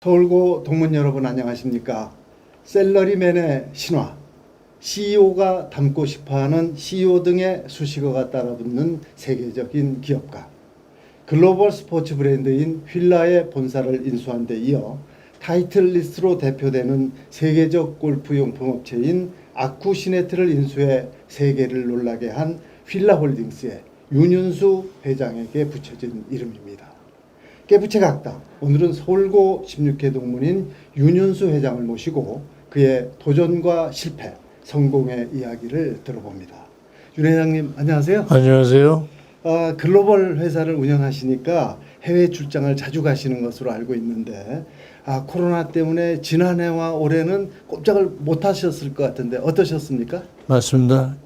서울고 동문 여러분 안녕하십니까? 셀러리맨의 신화, CEO가 닮고 싶어하는 CEO 등의 수식어가 따라붙는 세계적인 기업가, 글로벌 스포츠 브랜드인 휠라의 본사를 인수한 데 이어 타이틀리스트로 대표되는 세계적 골프용품 업체인 아쿠시네트를 인수해 세계를 놀라게 한 휠라홀딩스의 윤윤수 회장에게 붙여진 이름입니다. 깨부채각당, 오늘은 서울고 16회 동문인 윤윤수 회장을 모시고 그의 도전과 실패, 성공의 이야기를 들어봅니다. 윤 회장님 안녕하세요. 안녕하세요. 글로벌 회사를 운영하시니까 해외 출장을 자주 가시는 것으로 알고 있는데 코로나 때문에 지난해와 올해는 꼼짝을 못 하셨을 것 같은데 어떠셨습니까? 맞습니다.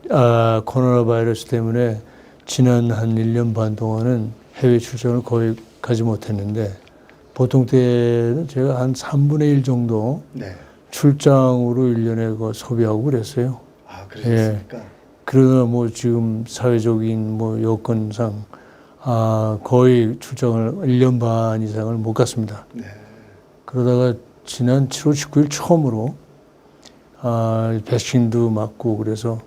코로나 바이러스 때문에 지난 한 1년 반 동안은 해외 출장을 거의 가지 못했는데 보통 때는 제가 한 3분의 1 정도 출장으로 1년에 소비하고 그랬어요. 그러셨습니까? 그러나 뭐 지금 사회적인 여건상 거의 출장을 1년 반 이상을 못 갔습니다. 그러다가 지난 7월 19일 처음으로 백신도 맞고 그래서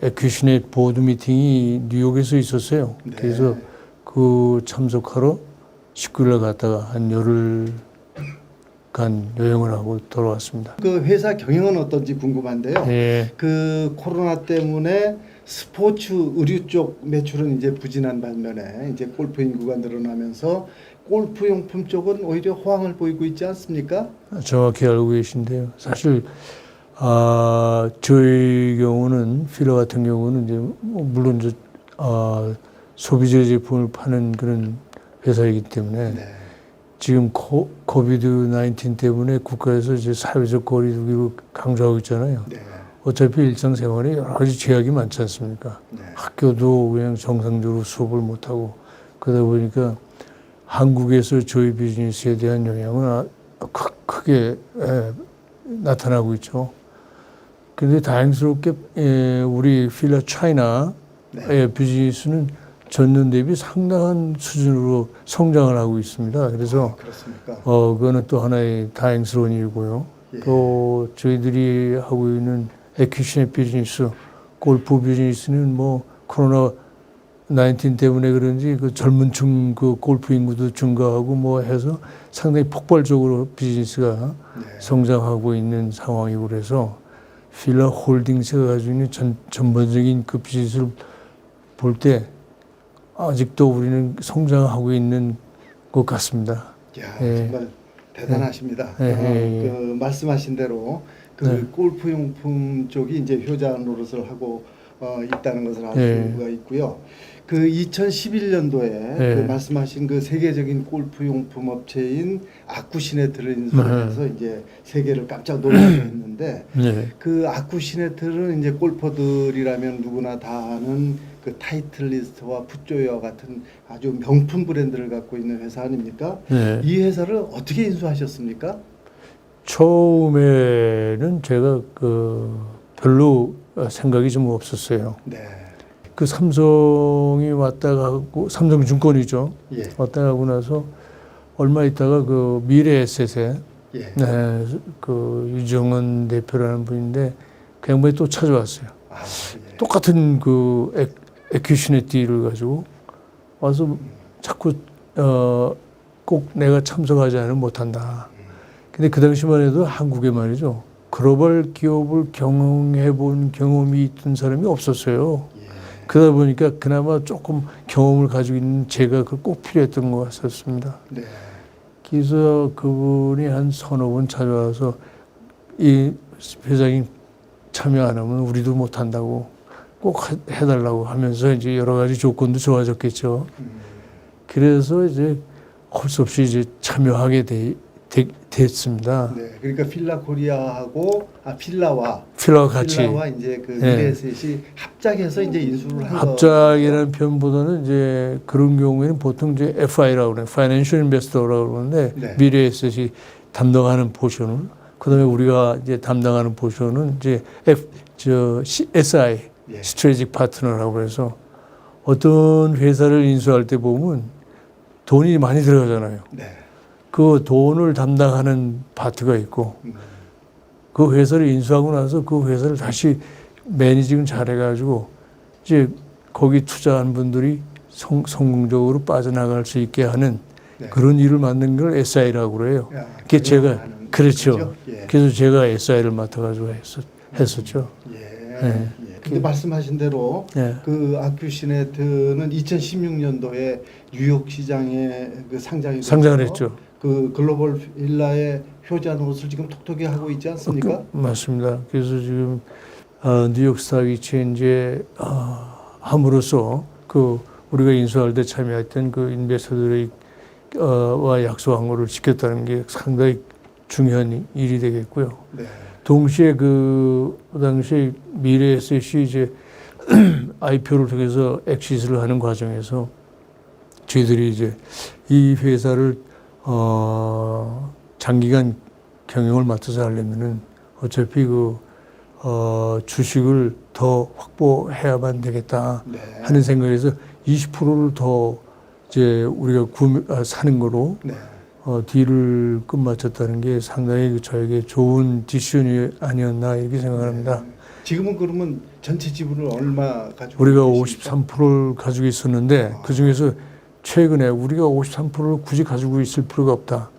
에큐시넷 보드 미팅이 뉴욕에서 있었어요. 그래서 그 참석하러 19일날 갔다가 한 열흘간 여행을 하고 돌아왔습니다. 그 회사 경영은 어떤지 궁금한데요. 그 코로나 때문에 스포츠 의류 쪽 매출은 이제 부진한 반면에 이제 골프 인구가 늘어나면서 골프 용품 쪽은 오히려 호황을 보이고 있지 않습니까? 정확히 알고 계신데요. 사실 저희 경우는 휠라 같은 경우는 이제 물론 소비재 제품을 파는 그런 회사이기 때문에 지금 코비드 19 때문에 국가에서 이제 사회적 거리두기를 강조하고 있잖아요. 어차피 일상생활에 여러 가지 제약이 많지 않습니까? 학교도 그냥 정상적으로 수업을 못 하고 그러다 보니까 한국에서 저희 비즈니스에 대한 영향은 크게 나타나고 있죠. 그런데 다행스럽게 우리 휠라 차이나의 비즈니스는 전년 대비 상당한 수준으로 성장을 하고 있습니다. 그래서 그거는 또 하나의 다행스러운 일이고요. 또 저희들이 하고 있는 에큐시넷 비즈니스, 골프 비즈니스는 코로나 19 때문에 그런지 그 젊은 층 그 골프 인구도 증가하고 해서 상당히 폭발적으로 비즈니스가 성장하고 있는 상황이고 그래서 휠라 홀딩스가 가지고 있는 전반적인 그 비즈니스를 볼 때 아직도 우리는 성장하고 있는 것 같습니다. 정말 대단하십니다. 그 말씀하신 대로 그 골프 용품 쪽이 이제 효자 노릇을 하고 있다는 것을 알 수가 있고요. 그 2011년도에 그 말씀하신 그 세계적인 골프 용품 업체인 아쿠시네트를 인수해서 이제 세계를 깜짝 놀라게 했는데 그 아쿠시네트는 이제 골퍼들이라면 누구나 다 아는 그 타이틀리스트와 풋조이와 같은 아주 명품 브랜드를 갖고 있는 회사 아닙니까? 이 회사를 어떻게 인수하셨습니까? 처음에는 제가 별로 생각이 좀 없었어요. 그 삼성이 왔다 가고 삼성증권이죠. 왔다 가고 나서 얼마 있다가 그 미래에셋에 그 유정은 대표라는 분인데 그 양반이 또 찾아왔어요. 똑같은 그 에큐시넷 딜을 가지고 와서 자꾸 꼭 내가 참석하지 않으면 못한다. 근데 그 당시만 해도 한국에 말이죠. 글로벌 기업을 경영해 본 경험이 있던 사람이 없었어요. 그러다 보니까 그나마 조금 경험을 가지고 있는 제가 꼭 필요했던 것 같았습니다. 그래서 그분이 한 서너 번 찾아와서 이 회장이 참여 안 하면 우리도 못한다고 꼭 해달라고 하면서 이제 여러 가지 조건도 좋아졌겠죠. 그래서 이제 할 수 없이 이제 참여하게 됐습니다. 그러니까 휠라 코리아하고 휠라와 같이 이제 그 미래에셋이 합작해서 이제 인수를 한 합작이라는 표현보다는 이제 그런 경우에는 보통 이제 FI라고 그래요. Financial Investor라고 그러는데 미래에셋이 담당하는 포션을 그다음에 우리가 이제 담당하는 포션은 이제 SI Strategic Partner라고 해서 어떤 회사를 인수할 때 보면 돈이 많이 들어가잖아요. 그 돈을 담당하는 파트가 있고 그 회사를 인수하고 나서 그 회사를 다시 매니징 잘해가지고 이제 거기 투자한 분들이 성공적으로 빠져나갈 수 있게 하는 네. 그런 일을 만든 걸 SI라고 그래요. 야, 그게 제가 경영하는 그렇죠. 거죠? 예. 그래서 제가 SI를 맡아가지고 했었죠. 예. 네. 예. 근데 말씀하신 대로 네. 그 아큐시네트는 2016년도에 뉴욕 시장에 그 상장이 상장을 돼서 했죠. 그 글로벌 빌라의 효자 노릇을 지금 톡톡히 하고 있지 않습니까? 맞습니다. 그래서 지금 뉴욕 스탁 익스체인지에 함으로써 그 우리가 인수할 때 참여했던 그 인베스터들의 와 약속한 거를 지켰다는 게 상당히 중요한 일이 되겠고요. 네. 동시에 그 당시 미래에셋이 이제 IPO를 통해서 엑시스를 하는 과정에서 저희들이 이제 이 회사를 장기간 경영을 맡아서 하려면은 어차피 그 주식을 더 확보해야만 되겠다 네. 하는 생각에서 20%를 더 이제 우리가 사는 거로 네. 딜을 끝마쳤다는 게 상당히 저에게 좋은 디시전이 아니었나 이렇게 생각합니다. 지금은 그러면 전체 지분을 얼마 가지고 우리가 계십니까? 53%를 가지고 있었는데 그 중에서 최근에 우리가 53%를 굳이 가지고 있을 필요가 없다.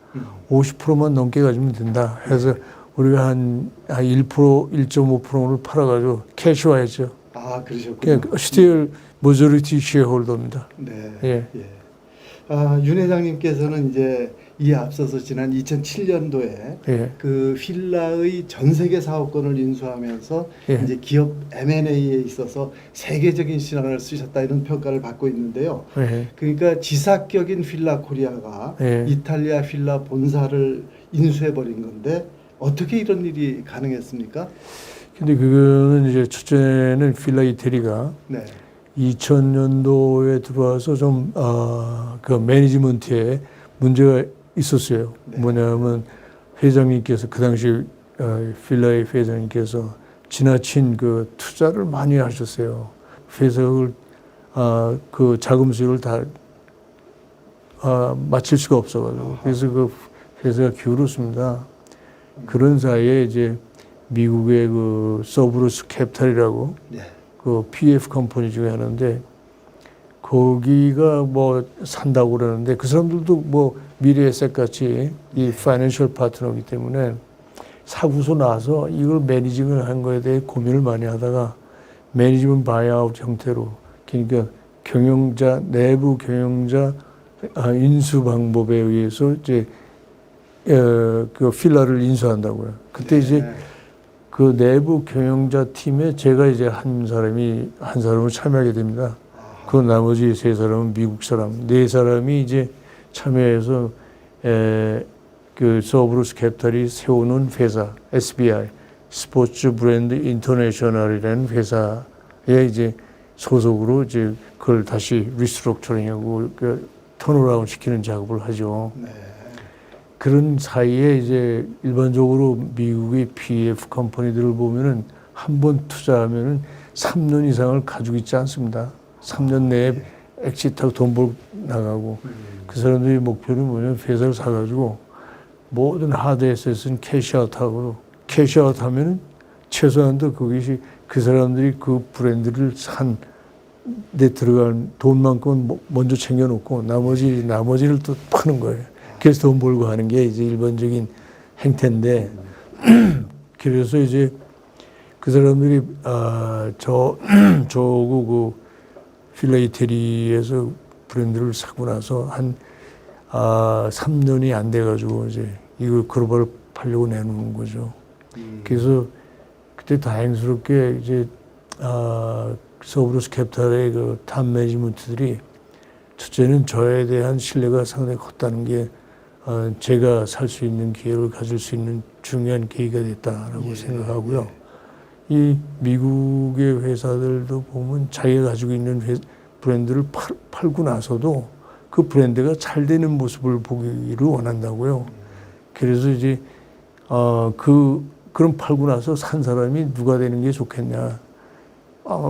50%만 넘게 가지면 된다. 해서 우리가 한 1%, 1.5%를 팔아가지고 캐시화했죠. 아, 그러셨군요. still majority shareholder입니다. 네. 예. 예. 윤 회장님께서는 이제 이에 앞서서 지난 2007년도에 예. 그 필라의 전 세계 사업권을 인수하면서 예. 이제 기업 M&A에 있어서 세계적인 신앙을 쓰셨다 이런 평가를 받고 있는데요. 예. 그러니까 지사격인 필라 코리아가 예. 이탈리아 필라 본사를 인수해 버린 건데 어떻게 이런 일이 가능했습니까? 근데 그거는 이제 첫째는 필라 이태리가 네. 2000년도에 들어와서 좀 그 매니지먼트에 문제가 있었어요. 네. 뭐냐면 회장님께서 그 당시 필라의 회장님께서 지나친 그 투자를 많이 하셨어요. 회사를 그 자금 수익을 다 마칠 수가 없어가지고 그래서 그 회사가 기울었습니다. 그런 사이에 이제 미국의 그 서브루스 캐피탈이라고 네. 그 PF 컴퍼니 중에 하나인데 거기가 뭐 산다고 그러는데 그 사람들도 뭐 미래에셋 같이 이 파이낸셜 파트너이기 때문에 사고서 나서 이걸 매니징을 한 거에 대해 고민을 많이 하다가 매니지먼트 바이아웃 형태로 그러니까 경영자 내부 경영자 인수 방법에 의해서 이제 그 필라를 인수한다고요. 그때 이제 그 내부 경영자 팀에 제가 이제 한 사람을 참여하게 됩니다. 그 나머지 세 사람은 미국 사람, 네 사람이 이제 참여해서 그 서브루스 캐피탈이 세우는 회사 SBI 스포츠 브랜드 인터내셔널이라는 회사에 이제 소속으로 이제 그걸 다시 리스트럭처링하고 그 턴어라운드 시키는 작업을 하죠. 네. 그런 사이에 이제 일반적으로 미국의 PF 컴퍼니들을 보면은 한 번 투자하면은 3년 이상을 가지고 있지 않습니다. 3년 내에 엑시트하고 돈 벌 나가고 그 사람들의 목표는 뭐냐면 회사를 사가지고 모든 하드 에셋은 캐시아웃하고 캐시아웃 하면은 최소한도 그것이 그 사람들이 그 브랜드를 산 데 들어간 돈만큼은 먼저 챙겨놓고 나머지를 또 파는 거예요. 그래서 돈 벌고 하는 게 이제 일반적인 행태인데 그래서 이제 그 사람들이 저고 그 필라 이태리에서 브랜드를 사고 나서 한 3년이 안 돼가지고 이제 이걸 글로벌 팔려고 내놓은 거죠. 그래서 그때 다행스럽게 이제 서브루스 캐피탈의 그 탑 매니지먼트들이 첫째는 저에 대한 신뢰가 상당히 컸다는 게 제가 살 수 있는 기회를 가질 수 있는 중요한 계기가 됐다라고 생각하고요. 이 미국의 회사들도 보면 자기가 가지고 있는 브랜드를 팔고 나서도 그 브랜드가 잘 되는 모습을 보기를 원한다고요. 그래서 이제 그럼 팔고 나서 산 사람이 누가 되는 게 좋겠냐.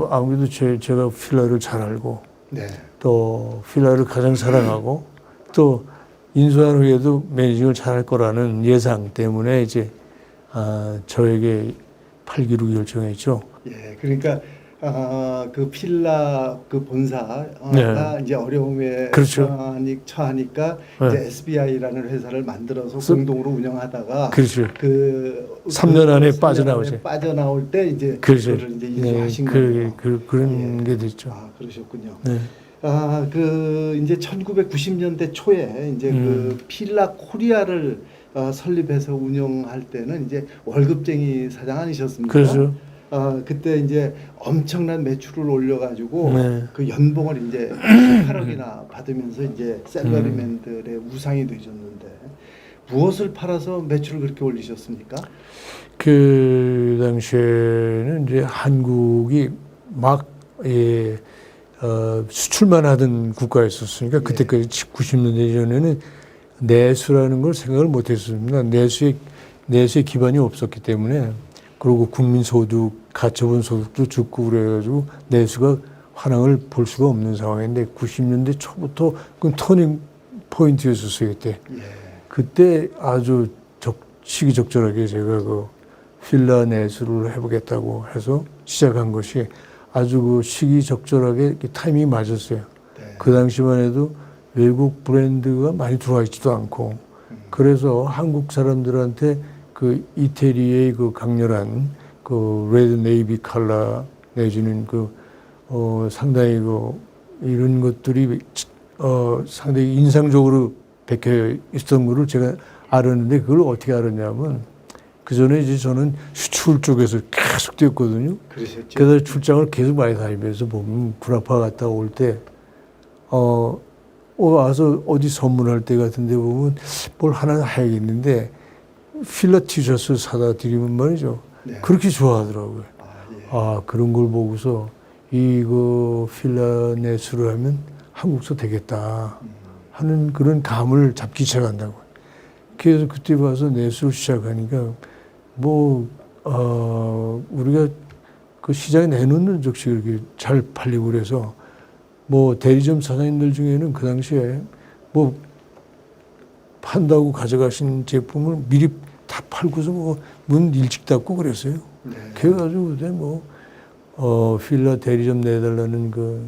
아무래도 제가 필라를 잘 알고 네. 또 필라를 가장 사랑하고 또 인수한 후에도 매니징을 잘할 거라는 예상 때문에 이제 저에게 팔기로 결정했죠. 예, 그러니까 그 필라 그 본사가 네. 이제 어려움에 그렇죠. 처하니까 네. 이제 SBI라는 회사를 만들어서 그래서- 공동으로 운영하다가 그렇죠. 그 3년 안에 3년 빠져나오죠. 안에 빠져나올 때 이제 그렇죠. 그거를 이제 인수하신 네, 거예요. 그런 예. 게 됐죠. 그러셨군요. 네. 그 이제 1990년대 초에 이제 그 필라 코리아를 설립해서 운영할 때는 이제 월급쟁이 사장 아니셨습니까? 그래서 그때 이제 엄청난 매출을 올려가지고 네. 그 연봉을 이제 18억이나 받으면서 이제 셀러리맨들의 우상이 되셨는데 무엇을 팔아서 매출을 그렇게 올리셨습니까? 그 당시에는 이제 한국이 막 수출만 하던 국가였었으니까 그때까지 90년대 전에는 내수라는 걸 생각을 못했습니다. 내수의 기반이 없었기 때문에 그리고 국민소득, 가처분 소득도 죽고 그래가지고 내수가 환황을 볼 수가 없는 상황인데 90년대 초부터 그 터닝 포인트였었어요 그때. 예. 그때 아주 시기적절하게 제가 그 필라 내수를 해보겠다고 해서 시작한 것이 아주 그 시기적절하게 타이밍이 맞았어요. 네. 그 당시만 해도 외국 브랜드가 많이 들어와 있지도 않고 그래서 한국 사람들한테 그 이태리의 그 강렬한 그 레드 네이비 컬러 내지는 상당히 이런 것들이 상당히 인상적으로 베껴 있었던 거를 제가 알았는데 그걸 어떻게 알았냐면 그 전에 이제 저는 수출 쪽에서 계속 뛰었거든요. 그러셨죠. 그래서 출장을 계속 많이 다니면서 보면 구나파 갔다 올 때, 와서 어디 선물할 때 같은데 보면 뭘 하나 해야겠는데 필라 티셔츠 사다 드리면 말이죠. 네. 그렇게 좋아하더라고요. 예. 그런 걸 보고서 이거 필라 내수를 하면 한국서 되겠다 하는 그런 감을 잡기 시작한다고. 그래서 그때 봐서 내수를 시작하니까 우리가 그 시장에 내놓는 즉시 그렇게 잘 팔리고 그래서 대리점 사장님들 중에는 그 당시에 판다고 가져가신 제품을 미리 다 팔고서 문 일찍 닫고 그랬어요. 네. 그래가지고 그때 필라 대리점 내달라는 그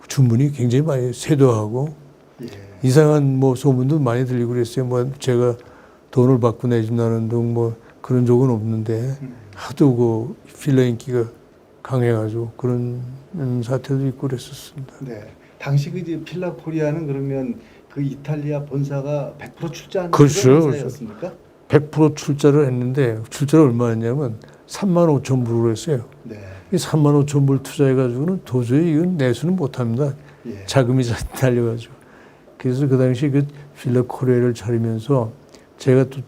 주문이 굉장히 많이 쇄도하고 예. 이상한 소문도 많이 들리고 그랬어요. 제가 돈을 받고 내준다는 등 그런 적은 없는데 하도 그 필라 인기가 강해가지고 그런 사태도 있고 그랬었습니다. 네. 당시 그 이제 필라 코리아는 그러면 그 이탈리아 본사가 100% 출자하는 그렇죠. 그런 회사였습니까? 100% 출자를 했는데 출자를 얼마였냐면 35,000불을 했어요. 네. 이 35,000불 투자해가지고는 도저히 이건 내수는 못합니다. 예. 자금이 잘 달려가지고. 그래서 그 당시 그 필라 코리아를 차리면서 제가 또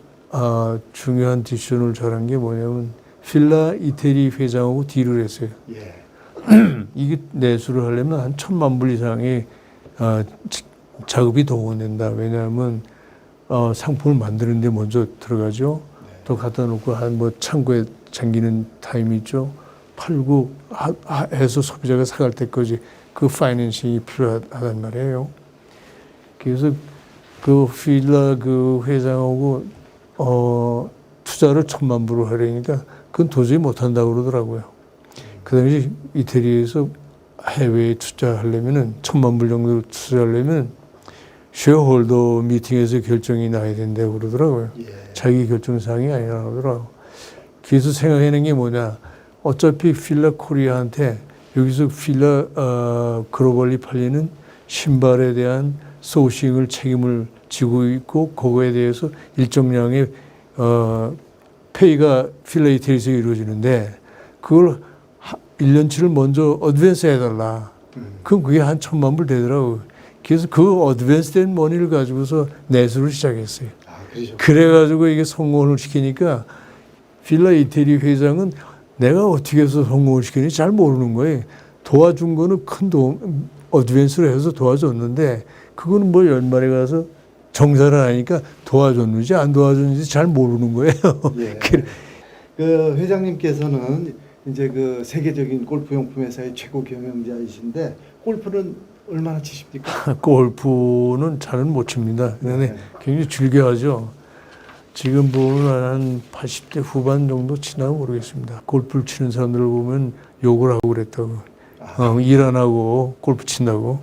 중요한 디시전을 잘한 게 뭐냐면 필라 이태리 회장하고 딜을 했어요. 예. 이게 내수를 하려면 한 1,000만 불 이상의 자금이 동원된다. 왜냐하면 상품을 만드는데 먼저 들어가죠. 네. 또 갖다 놓고 창고에 잠기는 타임이 있죠. 팔고 해서 소비자가 사갈 때까지 그 파이낸싱이 필요하단 말이에요. 그래서 그 필라 그 회장하고 투자를 1,000만 불을 하려니까 그건 도저히 못한다고 그러더라고요. 그 당시 이태리에서 해외에 투자하려면은 1,000만 불 정도 투자하려면 쉐어홀더 미팅에서 결정이 나야 된다고 그러더라고요. 예. 자기 결정사항이 아니라 그러더라고요. 그래서 생각해낸 게 뭐냐. 어차피 필라 코리아한테 여기서 필라 글로벌리 팔리는 신발에 대한 소싱을 책임을 지고 있고 그거에 대해서 일정량의 페이가 필라 이태리에서 이루어지는데 그걸 1년치를 먼저 어드밴스 해달라. 그럼 그게 한 1,000만 불 되더라고요. 그래서 그 어드밴스 된 머니를 가지고서 내수를 시작했어요. 그러셨군요. 그래가지고 이게 성공을 시키니까 필라 이태리 회장은 내가 어떻게 해서 성공을 시키는지 잘 모르는 거예요. 도와준 거는 큰 도움, 어드밴스를 해서 도와줬는데 그거는 연말에 가서 정산을 하니까 도와줬는지 안 도와줬는지 잘 모르는 거예요. 예. 그 회장님께서는 이제 그 세계적인 골프 용품 회사의 최고 경영자이신데 골프는 얼마나 치십니까? 골프는 잘은 못 칩니다. 그런데 네. 굉장히 즐겨하죠. 지금 보면 한 80대 후반 정도 치나 모르겠습니다. 골프를 치는 사람들을 보면 욕을 하고 그랬다고. 일 안 하고 골프 친다고.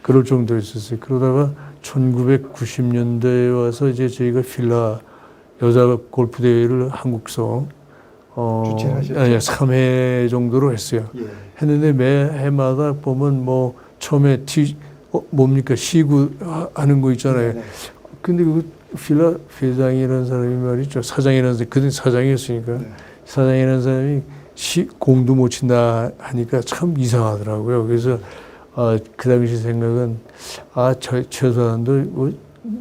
그럴 정도였었어요. 그러다가 1990년대에 와서 이제 저희가 필라 여자 골프 대회를 한국서 주최하셨죠? 3회 정도로 했어요. 예. 했는데 매 해마다 보면 뭐 처음에 뭡니까 시구 하는 거 있잖아요. 네. 근데 그 필라 회장이라는 사람이 말이죠. 사장이라는 사람이 그때 사장이었으니까 네. 사장이라는 사람이 공도 못 친다 하니까 참 이상하더라고요. 그래서 그 당시 생각은 최소한도 뭐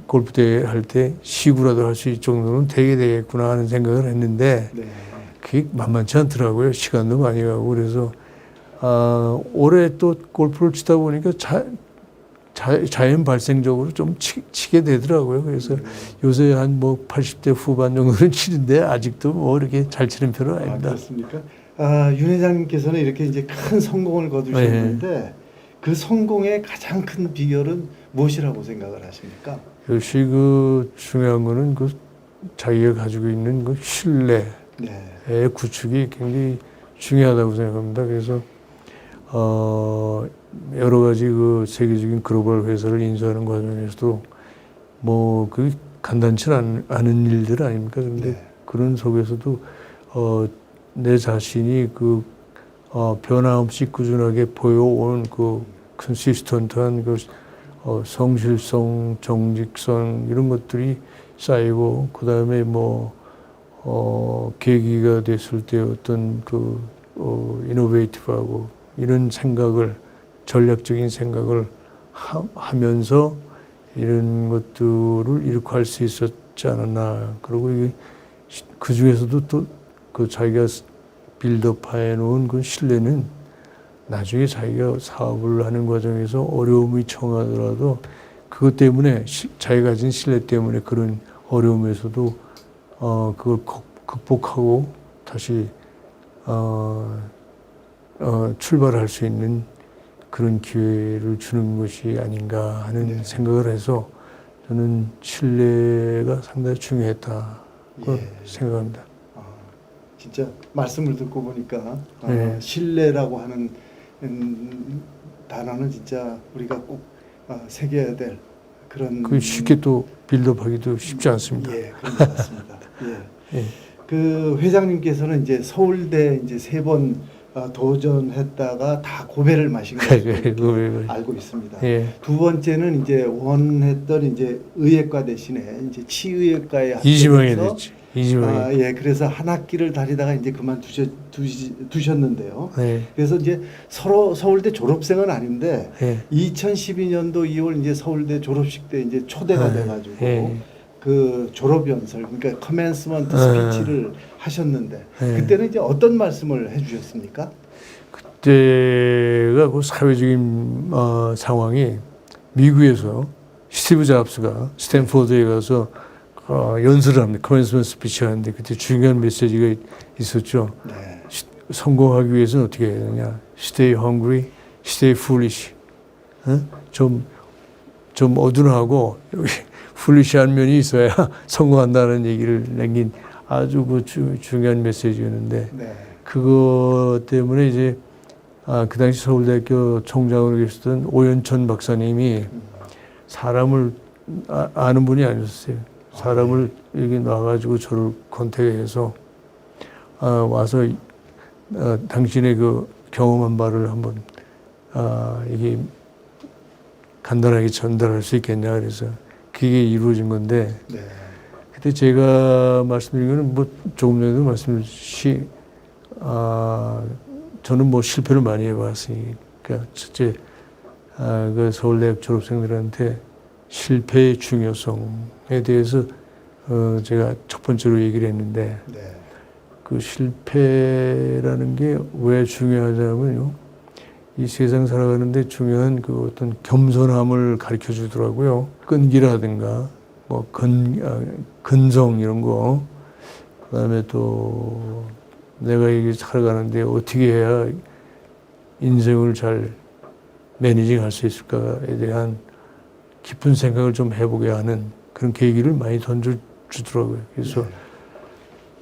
골프 대회 할 때 시구라도 할 수 있을 정도는 되게 되겠구나 하는 생각을 했는데 네. 그게 만만치 않더라고요. 시간도 많이 가고 그래서 올해 또 골프를 치다 보니까 자연 발생적으로 좀 치게 되더라고요. 그래서 요새 한 뭐 80대 후반 정도는 치는데 아직도 뭐 이렇게 잘 치는 편은 아닙니다. 그렇습니까? 윤 회장님께서는 이렇게 이제 큰 성공을 거두셨는데 그 성공의 가장 큰 비결은 무엇이라고 생각을 하십니까? 역시 그 중요한 거는 그 자기가 가지고 있는 그 신뢰의 네. 구축이 굉장히 중요하다고 생각합니다. 그래서 여러 가지 그 세계적인 글로벌 회사를 인수하는 과정에서도 뭐 그 간단치 않은 일들 아닙니까? 그런데 네. 그런 속에서도 내 자신이 그 변함없이 꾸준하게 보여온 그 컨시스턴트한 그 성실성, 정직성 이런 것들이 쌓이고 그 다음에 뭐 계기가 됐을 때 어떤 그 이노베이티브하고 이런 생각을 전략적인 생각을 하면서 이런 것들을 이렇게 할 수 있었지 않았나. 그리고 이게 그 중에서도 또 그 자기가 빌드업해 놓은 그 신뢰는 나중에 자기가 사업을 하는 과정에서 어려움이 청하더라도 그것 때문에 자기가 가진 신뢰 때문에 그런 어려움에서도 그걸 극복하고 다시 출발할 수 있는 그런 기회를 주는 것이 아닌가 하는 생각을 해서 저는 신뢰가 상당히 중요했다 생각합니다. 진짜 말씀을 듣고 보니까 신뢰라고 하는 단어는 진짜 우리가 꼭 새겨야 될 그런. 그 쉽게 또 빌드업하기도 쉽지 않습니다. 예, 그런 것 같습니다. 예. 그 회장님께서는 이제 서울대 이제 3번 도전했다가 다 고배를 마신 것으로 알고 있습니다. 두 번째는 이제 원했던 이제 의예과 대신에 이제 치의학과에 이지망이 됐지. 이지망이. 그래서 한 학기를 다니다가 이제 두셨는데요. 그래서 이제 서울대 졸업생은 아닌데 2012년도 2월 이제 서울대 졸업식 때 이제 초대가 돼가지고 그 졸업 연설, 그러니까 커맨스먼트 스피치를 하셨는데 그때는 이제 어떤 말씀을 해주셨습니까? 그때가 그 사회적인 상황이 미국에서 스티브 잡스가 스탠포드에 가서 연설을 합니다. 커맨스먼트 스피치를 하는데 그때 중요한 메시지가 있었죠. 성공하기 위해서는 어떻게 해야 되냐? Stay hungry, stay foolish. 좀 어둔하고 여기 풀리시한 면이 있어야 성공한다는 얘기를 남긴 아주 그 중요한 메시지였는데 그것 때문에 이제 그 당시 서울대학교 총장으로 계셨던 오연천 박사님이 사람을 아는 분이 아니었어요. 사람을 여기 나와가지고 저를 컨택해서 와서 당신의 그 경험한 바를 한번 이게 간단하게 전달할 수 있겠냐 그래서 그게 이루어진 건데 그때 제가 말씀드린 거는 뭐 조금 전에도 말씀드렸듯이 저는 뭐 실패를 많이 해봤으니까 첫째 그 서울대학 졸업생들한테 실패의 중요성에 대해서 제가 첫 번째로 얘기를 했는데 그 실패라는 게 왜 중요하냐면요. 이 세상 살아가는데 중요한 그 어떤 겸손함을 가르쳐 주더라고요. 끈기라든가 뭐 근성 이런 거, 그다음에 또 내가 이게 살아가는데 어떻게 해야 인생을 잘 매니징할 수 있을까에 대한 깊은 생각을 좀 해보게 하는 그런 계기를 많이 던져주더라고요. 그래서 네.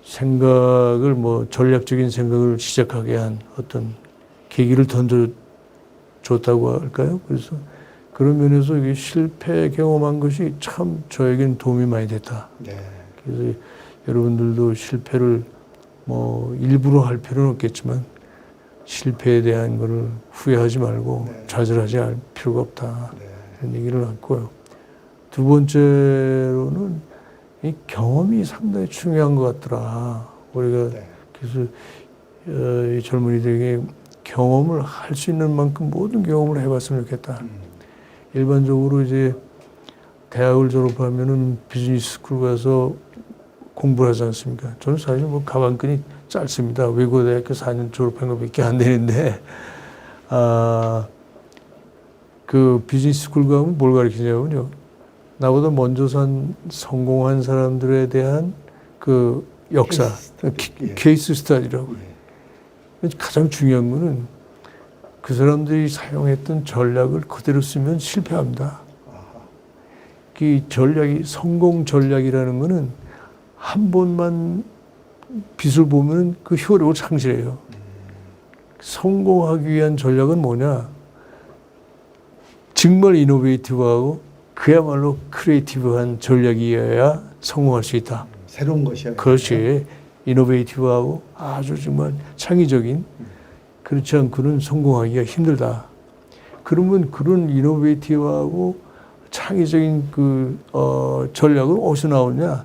생각을 뭐 전략적인 생각을 시작하게 한 어떤 계기를 던져줬다고 할까요? 그래서 그런 면에서 이게 실패 경험한 것이 참 저에겐 도움이 많이 됐다. 네. 그래서 여러분들도 실패를 뭐 일부러 할 필요는 없겠지만 실패에 대한 거를 후회하지 말고 네. 좌절하지 않을 필요가 없다. 네. 그런 얘기를 했고요. 두 번째로는 이 경험이 상당히 중요한 것 같더라. 우리가 네. 그래서 이 젊은이들에게 경험을 할 수 있는 만큼 모든 경험을 해봤으면 좋겠다. 일반적으로 이제 대학을 졸업하면은 비즈니스 스쿨 가서 공부를 하지 않습니까? 저는 사실 뭐 가방끈이 짧습니다. 외고대학교 4년 졸업한 것밖에 안 되는데, 그 비즈니스 스쿨 가면 뭘 가르치냐면요. 나보다 먼저 성공한 사람들에 대한 그 역사, 케이스 스터디라고. 가장 중요한 거는 그 사람들이 사용했던 전략을 그대로 쓰면 실패합니다. 이 전략이, 성공 전략이라는 거는 한 번만 빛을 보면 그 효력을 상실해요. 성공하기 위한 전략은 뭐냐? 정말 이노베이티브하고 그야말로 크리에이티브한 전략이어야 성공할 수 있다. 새로운 것이야. 그것이 이노베이티브하고 아주 정말 창의적인, 그렇지 않고는 성공하기가 힘들다. 그러면 그런 이노베이티브하고 창의적인 전략은 어디서 나오냐?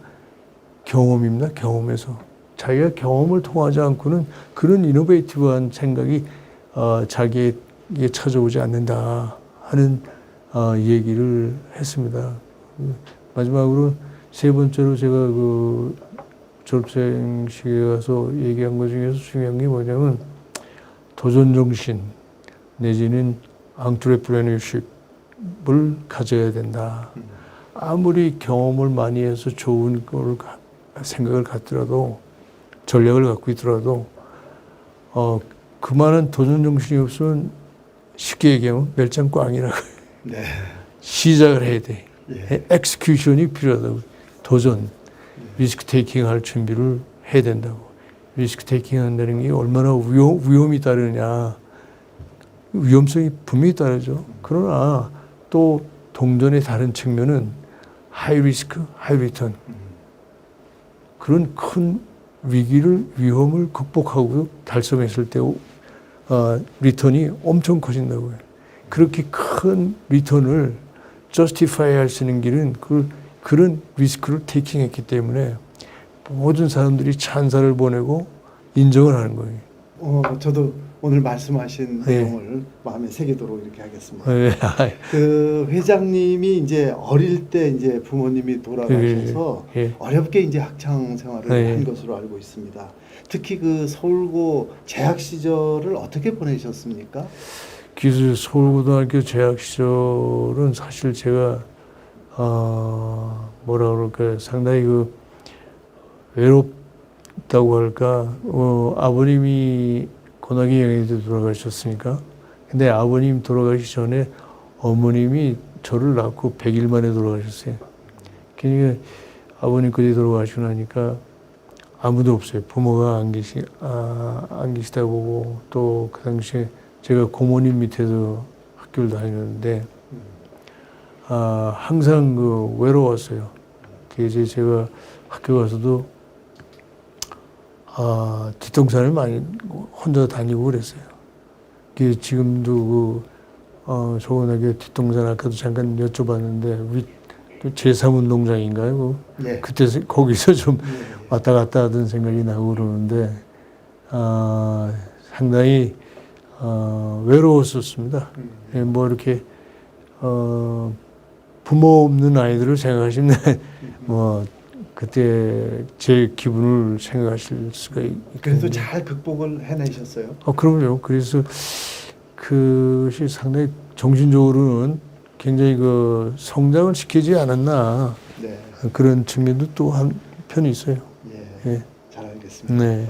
경험입니다. 경험에서. 자기가 경험을 통하지 않고는 그런 이노베이티브한 생각이 자기에게 찾아오지 않는다 하는 얘기를 했습니다. 마지막으로 세 번째로 제가 그 졸업생식에 가서 얘기한 것 중에서 중요한 게 뭐냐면 도전 정신 내지는 앙트레프레너십을 가져야 된다. 아무리 경험을 많이 해서 좋은 걸 생각을 갖더라도 전략을 갖고 있더라도 그만한 도전 정신이 없으면 쉽게 얘기하면 멸장꽝이라고. 네. 시작을 해야 돼. 예. 엑스큐션이 필요하다고. 도전, 리스크 테이킹 할 준비를 해야 된다고. 리스크 테이킹 한다는 게 얼마나 위험이 따르냐. 위험성이 분명히 따르죠. 그러나 또 동전의 다른 측면은 하이 리스크, 하이 리턴. 그런 큰 위험을 극복하고 달성했을 때 리턴이 엄청 커진다고요. 그렇게 큰 리턴을 저스티파이 할 수 있는 길은 그런 리스크를 테이킹했기 때문에 모든 사람들이 찬사를 보내고 인정을 하는 거예요. 저도 오늘 말씀하신 네. 내용을 마음에 새기도록 이렇게 하겠습니다. 네. 그 회장님이 이제 어릴 때 이제 부모님이 돌아가셔서 예. 어렵게 이제 학창 생활을 네. 한 것으로 알고 있습니다. 특히 그 서울고 재학 시절을 어떻게 보내셨습니까? 그래서 서울고등학교 재학 시절은 사실 제가 뭐라 그럴까요? 상당히 그 외롭다고 할까? 아버님이 고등학교 영예에 돌아가셨으니까. 근데 아버님 돌아가시기 전에 어머님이 저를 낳고 100일 만에 돌아가셨어요. 그러니까 아버님까지 돌아가시고 나니까 아무도 없어요. 부모가 안 계시다 보고 또 그 당시에 제가 고모님 밑에서 학교를 다녔는데 항상 외로웠어요. 그래서 제가 학교 가서도 뒷동산을 많이 혼자 다니고 그랬어요. 지금도 조원하게 뒷동산 아까도 잠깐 여쭤봤는데 제3운동장인가요? 네. 그때 거기서 좀 왔다 갔다 하던 생각이 나고 그러는데 상당히 외로웠었습니다. 뭐 이렇게 부모 없는 아이들을 생각하시면 뭐 그때 제 기분을 생각하실 수가 있겠네요. 그래도 잘 극복을 해내셨어요? 그럼요. 그래서 그것이 상당히 정신적으로는 굉장히 성장을 시키지 않았나. 네. 그런 측면도 또 한편이 있어요. 예. 예. 잘 알겠습니다. 네.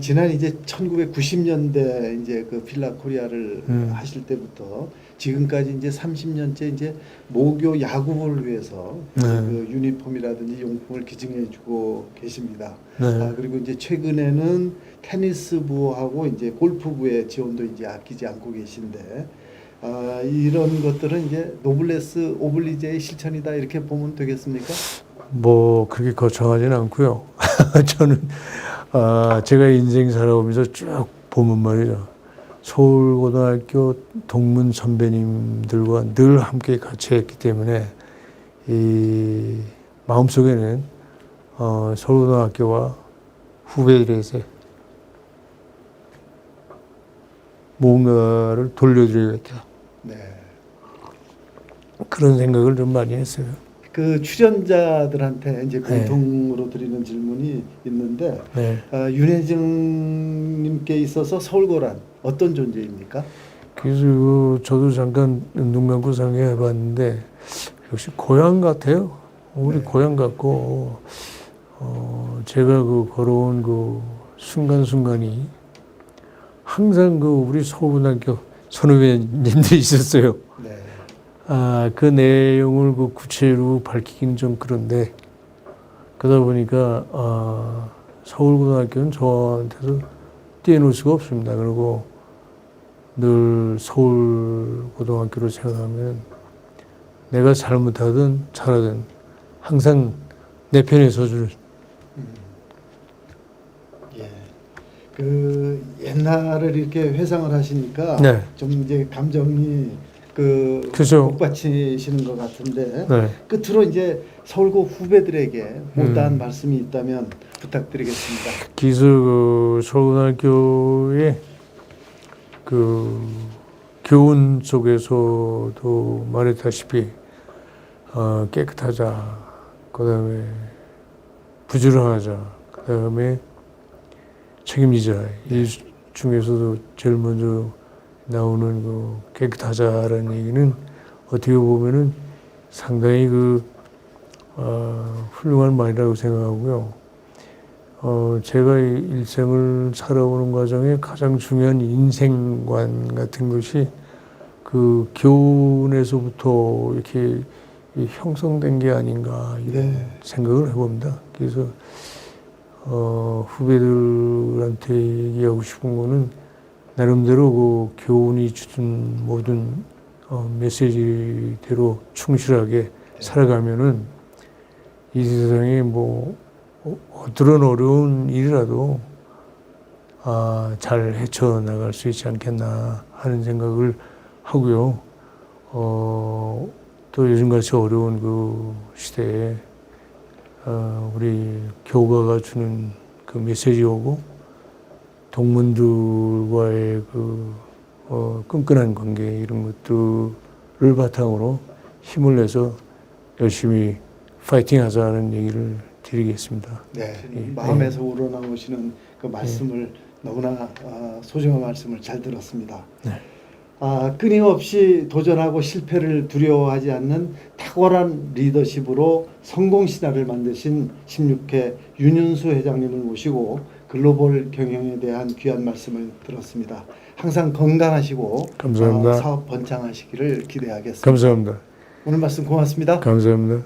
지난 이제 1990년대 이제 그 필라 코리아를 하실 때부터 지금까지 이제 30년째 이제 모교 야구부를 위해서 그 유니폼이라든지 용품을 기증해주고 계십니다. 네. 그리고 이제 최근에는 테니스부하고 이제 골프부의 지원도 이제 아끼지 않고 계신데 이런 것들은 이제 노블레스 오블리제의 실천이다 이렇게 보면 되겠습니까? 뭐 그렇게 거창하지는 않고요. 저는 제가 인생 살아오면서 쭉 보면 말이죠. 서울고등학교 동문 선배님들과 늘 함께 같이 했기 때문에 이 마음속에는 서울고등학교와 후배들에게 뭔가를 돌려드려야겠다. 네. 그런 생각을 좀 많이 했어요. 그 출연자들한테 이제 공통으로 드리는 질문이 있는데 네. 윤혜정님께 있어서 서울고란 어떤 존재입니까? 그래서 저도 잠깐 눈 감고 생각해봤는데 역시 고향 같아요. 우리 고향 같고 제가 그 걸어온 그 순간순간이 항상 그 우리 서울고등학교 선후배님들이 있었어요. 네. 그 내용을 그 구체로 밝히기는 좀 그런데 그러다 보니까 서울고등학교는 저한테서 떼놓을 수가 없습니다. 그리고 늘 서울고등학교를 생각하면 내가 잘못하든 잘하든 항상 내 편에 서줄. 예. 그 옛날을 이렇게 회상을 하시니까 네. 좀 이제 감정이 그죠. 복받치시는 것 같은데 네. 끝으로 이제 서울고 후배들에게 못다한 말씀이 있다면 부탁드리겠습니다. 기수 그 서울고등학교의 그 교훈 속에서도 말했다시피 깨끗하자, 그다음에 부지런하자, 그다음에 책임지자. 이 중에서도 제일 먼저 나오는 그 깨끗하자라는 얘기는 어떻게 보면은 상당히 훌륭한 말이라고 생각하고요. 제가 일생을 살아오는 과정에 가장 중요한 인생관 같은 것이 그 교훈에서부터 이렇게 형성된 게 아닌가 이런 생각을 해봅니다. 그래서 후배들한테 얘기하고 싶은 거는 나름대로 그 교훈이 주는 모든 메시지대로 충실하게 살아가면은 이 세상에 뭐 어떤 어려운 일이라도 잘 헤쳐나갈 수 있지 않겠나 하는 생각을 하고요. 또 요즘같이 어려운 그 시대에 우리 교가가 주는 그 메시지오고 동문들과의 그 끈끈한 관계 이런 것들을 바탕으로 힘을 내서 열심히 파이팅하자는 얘기를 드리겠습니다. 네, 마음에서 우러나오시는 그 말씀을 너무나 소중한 말씀을 잘 들었습니다. 네. 끊임없이 도전하고 실패를 두려워하지 않는 탁월한 리더십으로 성공 신화를 만드신 16회 윤윤수 회장님을 모시고 글로벌 경영에 대한 귀한 말씀을 들었습니다. 항상 건강하시고 감사합니다. 사업 번창하시기를 기대하겠습니다. 감사합니다. 오늘 말씀 고맙습니다. 감사합니다.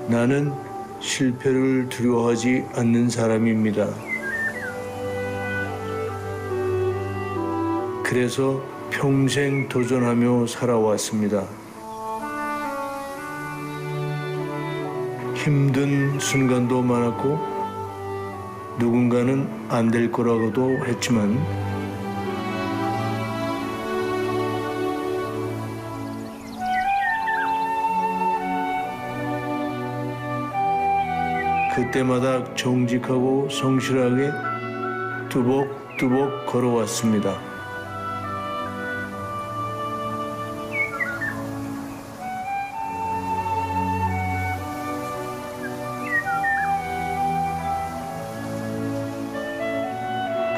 나는 실패를 두려워하지 않는 사람입니다. 그래서 평생 도전하며 살아왔습니다. 힘든 순간도 많았고 누군가는 안 될 거라고도 했지만 그때마다 정직하고 성실하게 뚜벅뚜벅 걸어왔습니다.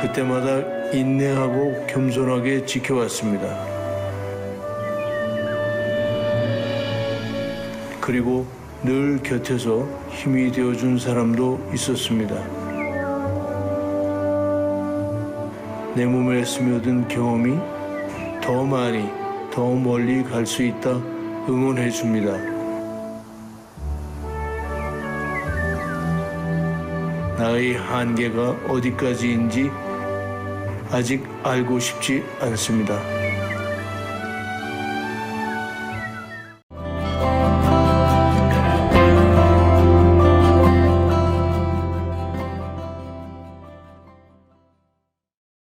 그때마다 인내하고 겸손하게 지켜왔습니다. 그리고 늘 곁에서 힘이 되어준 사람도 있었습니다. 내 몸에 스며든 경험이 더 많이, 더 멀리 갈 수 있다 응원해 줍니다. 나의 한계가 어디까지인지 아직 알고 싶지 않습니다.